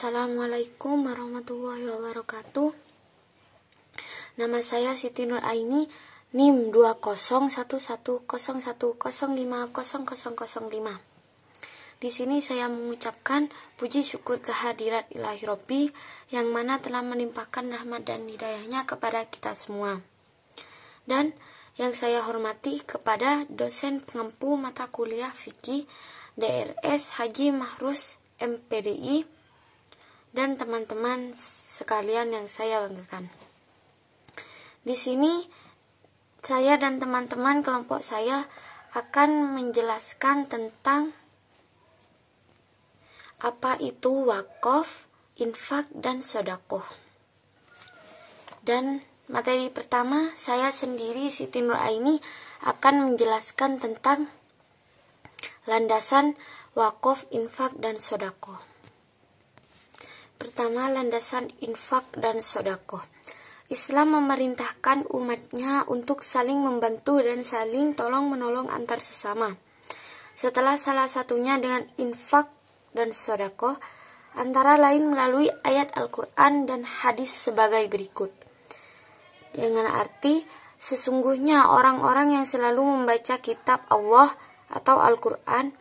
Assalamualaikum warahmatullahi wabarakatuh. Nama saya Siti Nur Aini, NIM 2011010500005. Di sini saya mengucapkan puji syukur kehadirat Ilahi Robbi yang mana telah melimpahkan rahmat dan hidayahnya kepada kita semua. Dan yang saya hormati kepada dosen pengampu mata kuliah Fikih DRS Haji Mahrus MPDI dan teman-teman sekalian yang saya banggakan. Di sini saya dan teman-teman kelompok saya akan menjelaskan tentang apa itu wakaf, infak, dan sedekah. Dan materi pertama, saya sendiri Siti Nur Aini akan menjelaskan tentang landasan wakaf, infak, dan sedekah. Pertama, landasan infak dan sedekah. Islam memerintahkan umatnya untuk saling membantu dan saling tolong-menolong antar sesama. Setelah salah satunya dengan infak dan sedekah, antara lain melalui ayat Al-Quran dan hadis sebagai berikut. Dengan arti, sesungguhnya orang-orang yang selalu membaca kitab Allah atau Al-Quran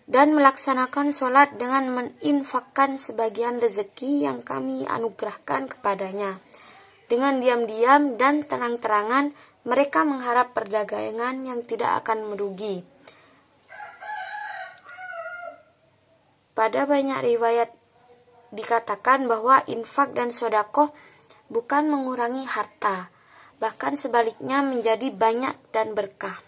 dan melaksanakan sholat dengan menginfakkan sebagian rezeki yang kami anugerahkan kepadanya. Dengan diam-diam dan terang-terangan, mereka mengharap perdagangan yang tidak akan merugi. Pada banyak riwayat dikatakan bahwa infak dan sedekah bukan mengurangi harta, bahkan sebaliknya menjadi banyak dan berkah.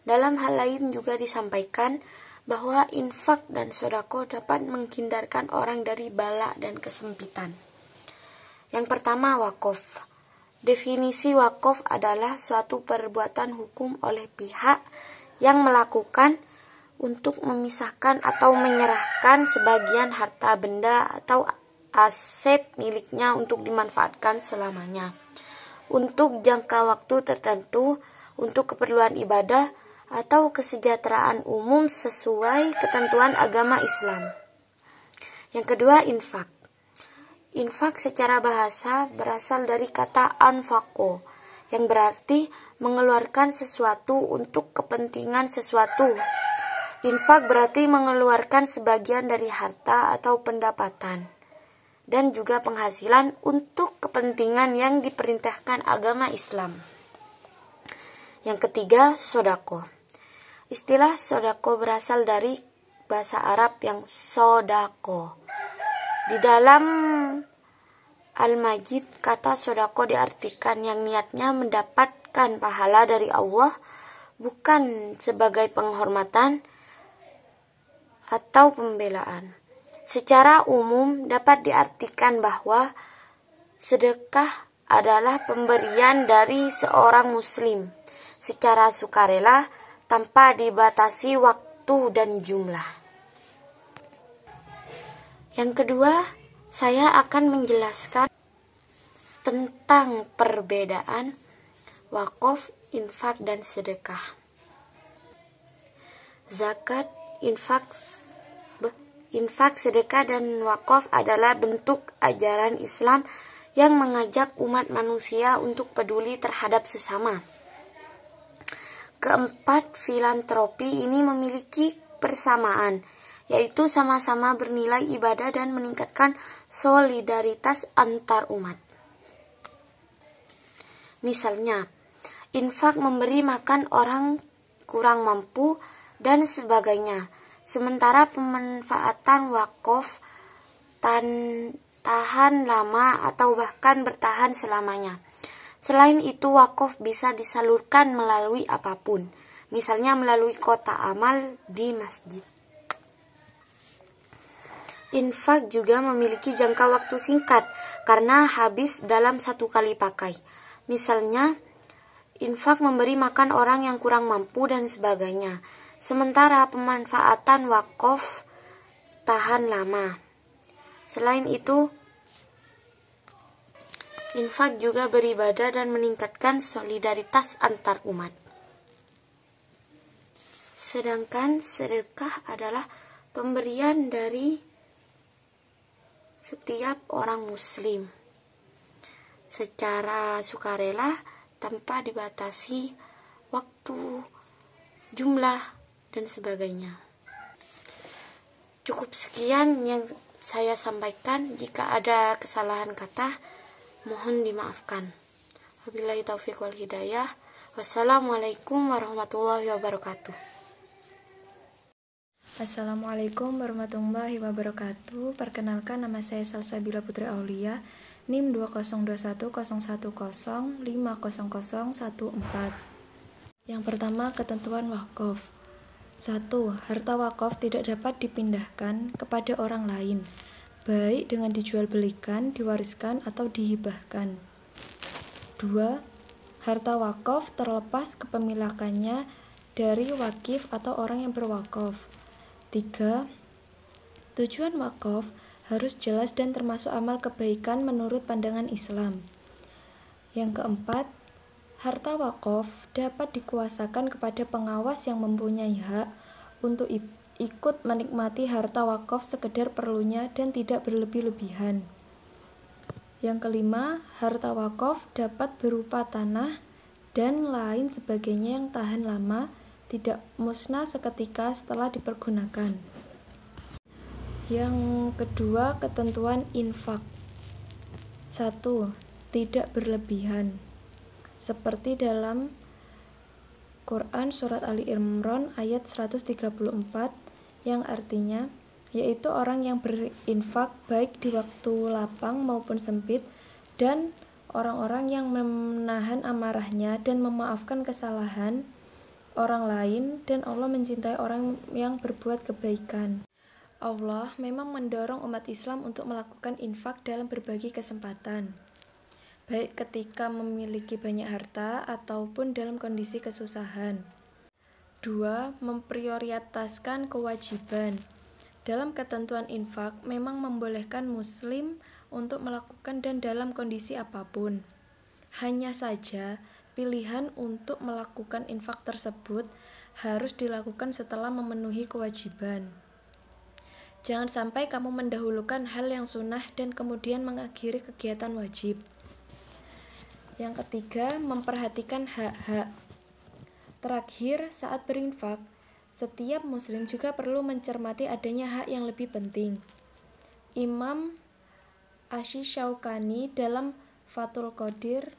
Dalam hal lain juga disampaikan bahwa infak dan sedekah dapat menghindarkan orang dari bala dan kesempitan. Yang pertama, wakaf. Definisi wakaf adalah suatu perbuatan hukum oleh pihak yang melakukan untuk memisahkan atau menyerahkan sebagian harta benda atau aset miliknya untuk dimanfaatkan selamanya, untuk jangka waktu tertentu, untuk keperluan ibadah, atau kesejahteraan umum sesuai ketentuan agama Islam. Yang kedua, infak. Infak secara bahasa berasal dari kata anfaqo, yang berarti mengeluarkan sesuatu untuk kepentingan sesuatu. Infak berarti mengeluarkan sebagian dari harta atau pendapatan dan juga penghasilan untuk kepentingan yang diperintahkan agama Islam. Yang ketiga, sedekah. Istilah sedekah berasal dari bahasa Arab yang sodako. Di dalam Al-Majid, kata sedekah diartikan yang niatnya mendapatkan pahala dari Allah, bukan sebagai penghormatan atau pembelaan. Secara umum dapat diartikan bahwa sedekah adalah pemberian dari seorang muslim secara sukarela tanpa dibatasi waktu dan jumlah. Yang kedua, saya akan menjelaskan tentang perbedaan wakaf, infak, dan sedekah. Zakat, infak, sedekah, dan wakaf adalah bentuk ajaran Islam yang mengajak umat manusia untuk peduli terhadap sesama. Keempat filantropi ini memiliki persamaan, yaitu sama-sama bernilai ibadah dan meningkatkan solidaritas antar umat. Misalnya, infak memberi makan orang kurang mampu dan sebagainya, sementara pemanfaatan wakaf tahan lama atau bahkan bertahan selamanya. Selain itu, wakaf bisa disalurkan melalui apapun, misalnya melalui kotak amal di masjid. Infak juga memiliki jangka waktu singkat karena habis dalam satu kali pakai. Misalnya, infak memberi makan orang yang kurang mampu dan sebagainya. Sementara pemanfaatan wakaf tahan lama. Selain itu, infak juga beribadah dan meningkatkan solidaritas antar umat. Sedangkan sedekah adalah pemberian dari setiap orang muslim secara sukarela tanpa dibatasi waktu, jumlah, dan sebagainya. Cukup sekian yang saya sampaikan. Jika ada kesalahan kata, mohon dimaafkan. Wabillahi taufiq wal hidayah. Wassalamualaikum warahmatullahi wabarakatuh. Assalamualaikum warahmatullahi wabarakatuh. Perkenalkan, nama saya Salsabila Putri Aulia, NIM 2021010500014. Yang pertama, ketentuan wakaf. 1. Harta wakaf tidak dapat dipindahkan kepada orang lain, baik dengan dijual belikan, diwariskan, atau dihibahkan. 2. Harta wakaf terlepas kepemilikannya dari wakif atau orang yang berwakaf. 3. Tujuan wakaf harus jelas dan termasuk amal kebaikan menurut pandangan Islam. Yang keempat, harta wakaf dapat dikuasakan kepada pengawas yang mempunyai hak untuk ikut menikmati harta wakaf sekedar perlunya dan tidak berlebih-lebihan. Yang kelima, harta wakaf dapat berupa tanah dan lain sebagainya yang tahan lama, tidak musnah seketika setelah dipergunakan. Yang kedua, ketentuan infak. 1. Tidak berlebihan. Seperti dalam Quran surat Ali Imran ayat 134 yang artinya, yaitu orang yang berinfak baik di waktu lapang maupun sempit, dan orang-orang yang menahan amarahnya dan memaafkan kesalahan orang lain, dan Allah mencintai orang yang berbuat kebaikan. Allah memang mendorong umat Islam untuk melakukan infak dalam berbagai kesempatan, baik ketika memiliki banyak harta ataupun dalam kondisi kesusahan. 2. Memprioritaskan kewajiban. Dalam ketentuan infak memang membolehkan muslim untuk melakukan dan dalam kondisi apapun. Hanya saja pilihan untuk melakukan infak tersebut harus dilakukan setelah memenuhi kewajiban. Jangan sampai kamu mendahulukan hal yang sunnah dan kemudian mengakhiri kegiatan wajib. Yang ketiga, memperhatikan hak-hak. Terakhir, saat berinfak, setiap muslim juga perlu mencermati adanya hak yang lebih penting. Imam Asy-Syaukani dalam Fathul Qadir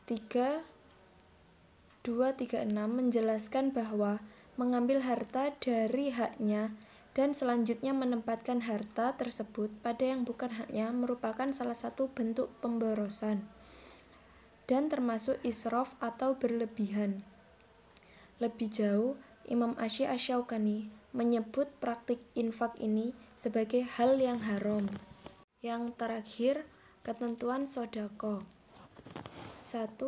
3236 menjelaskan bahwa mengambil harta dari haknya dan selanjutnya menempatkan harta tersebut pada yang bukan haknya merupakan salah satu bentuk pemborosan dan termasuk israf atau berlebihan. Lebih jauh, Imam Asy-Syaukani menyebut praktik infak ini sebagai hal yang haram. Yang terakhir, ketentuan sedekah. 1.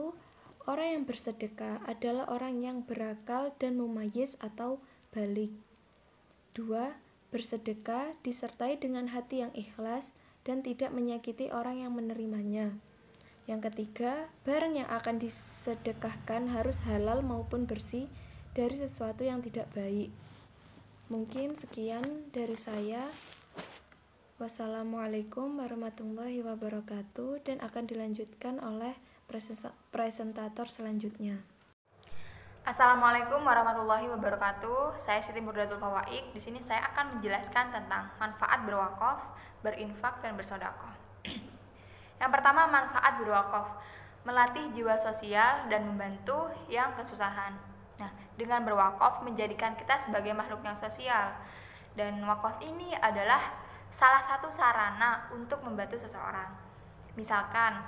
Orang yang bersedekah adalah orang yang berakal dan mumayyiz atau baligh. 2. Bersedekah disertai dengan hati yang ikhlas dan tidak menyakiti orang yang menerimanya. Yang ketiga, barang yang akan disedekahkan harus halal maupun bersih dari sesuatu yang tidak baik. Mungkin sekian dari saya. Wassalamualaikum warahmatullahi wabarakatuh, dan akan dilanjutkan oleh presentator selanjutnya. Assalamualaikum warahmatullahi wabarakatuh. Saya Siti Murdatul Fawaik. Di sini saya akan menjelaskan tentang manfaat berwakaf, berinfak, dan bersedekah. Yang pertama, manfaat berwakaf, melatih jiwa sosial dan membantu yang kesusahan. Nah, dengan berwakaf menjadikan kita sebagai makhluk yang sosial, dan wakaf ini adalah salah satu sarana untuk membantu seseorang. Misalkan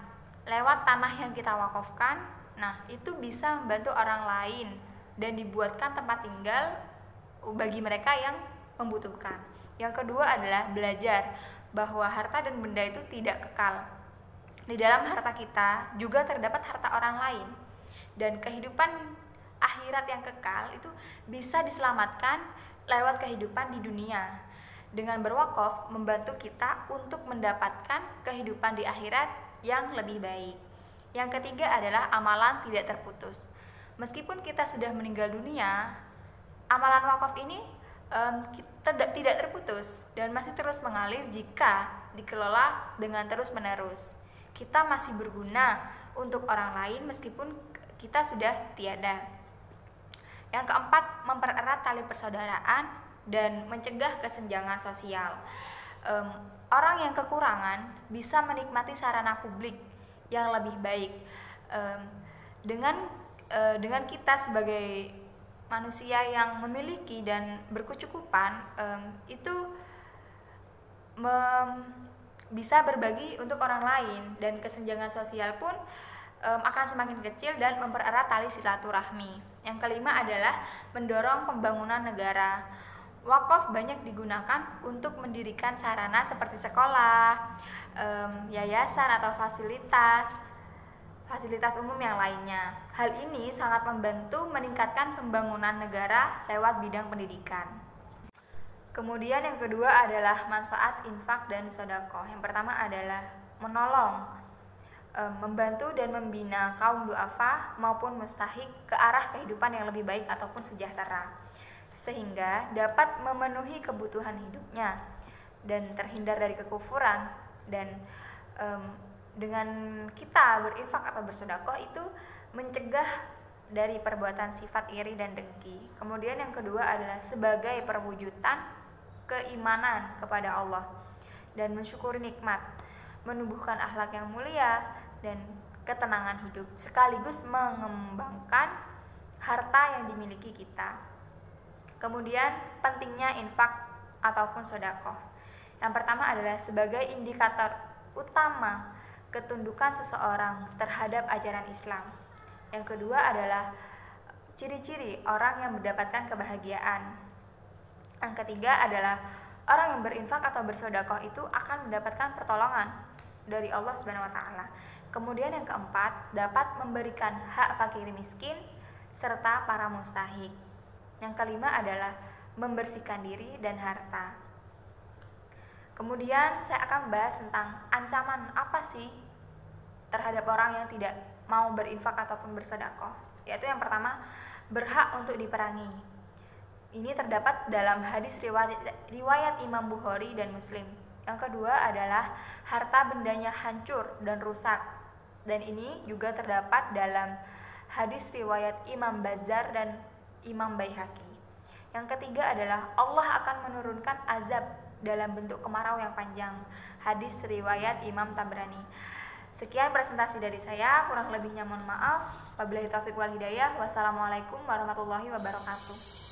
lewat tanah yang kita wakafkan, nah itu bisa membantu orang lain dan dibuatkan tempat tinggal bagi mereka yang membutuhkan. Yang kedua adalah belajar bahwa harta dan benda itu tidak kekal. Di dalam harta kita juga terdapat harta orang lain, dan kehidupan akhirat yang kekal itu bisa diselamatkan lewat kehidupan di dunia. Dengan berwakaf membantu kita untuk mendapatkan kehidupan di akhirat yang lebih baik. Yang ketiga adalah amalan tidak terputus. Meskipun kita sudah meninggal dunia, amalan wakaf ini tidak terputus dan masih terus mengalir jika dikelola dengan terus-menerus. Kita masih berguna untuk orang lain meskipun kita sudah tiada. Yang keempat, mempererat tali persaudaraan dan mencegah kesenjangan sosial. Orang yang kekurangan bisa menikmati sarana publik yang lebih baik. Dengan kita sebagai manusia yang memiliki dan berkecukupan, itu bisa berbagi untuk orang lain, dan kesenjangan sosial pun akan semakin kecil dan mempererat tali silaturahmi. Yang kelima adalah mendorong pembangunan negara. Wakaf banyak digunakan untuk mendirikan sarana seperti sekolah, yayasan atau fasilitas umum yang lainnya. Hal ini sangat membantu meningkatkan pembangunan negara lewat bidang pendidikan. Kemudian yang kedua adalah manfaat infak dan sedekah. Yang pertama adalah menolong, membantu dan membina kaum duafa maupun mustahik ke arah kehidupan yang lebih baik ataupun sejahtera, sehingga dapat memenuhi kebutuhan hidupnya dan terhindar dari kekufuran. Dan dengan kita berinfak atau bersedekah itu mencegah dari perbuatan sifat iri dan dengki. Kemudian yang kedua adalah sebagai perwujudan keimanan kepada Allah dan mensyukuri nikmat, menumbuhkan akhlak yang mulia dan ketenangan hidup, sekaligus mengembangkan harta yang dimiliki kita. Kemudian pentingnya infak ataupun sedekah. Yang pertama adalah sebagai indikator utama ketundukan seseorang terhadap ajaran Islam. Yang kedua adalah ciri-ciri orang yang mendapatkan kebahagiaan. Yang ketiga adalah orang yang berinfak atau bersedekah itu akan mendapatkan pertolongan dari Allah Subhanahu wa taala. Kemudian yang keempat, dapat memberikan hak fakir miskin serta para mustahik. Yang kelima adalah membersihkan diri dan harta. Kemudian saya akan membahas tentang ancaman apa sih terhadap orang yang tidak mau berinfak ataupun bersedekah. Yaitu yang pertama, berhak untuk diperangi. Ini terdapat dalam hadis riwayat Imam Bukhari dan Muslim. Yang kedua adalah harta bendanya hancur dan rusak. Dan ini juga terdapat dalam hadis riwayat Imam Bazzar dan Imam Baihaqi. Yang ketiga adalah Allah akan menurunkan azab dalam bentuk kemarau yang panjang. Hadis riwayat Imam Tabrani. Sekian presentasi dari saya, kurang lebihnya mohon maaf. Wabillahi taufiq wal hidayah. Wassalamualaikum warahmatullahi wabarakatuh.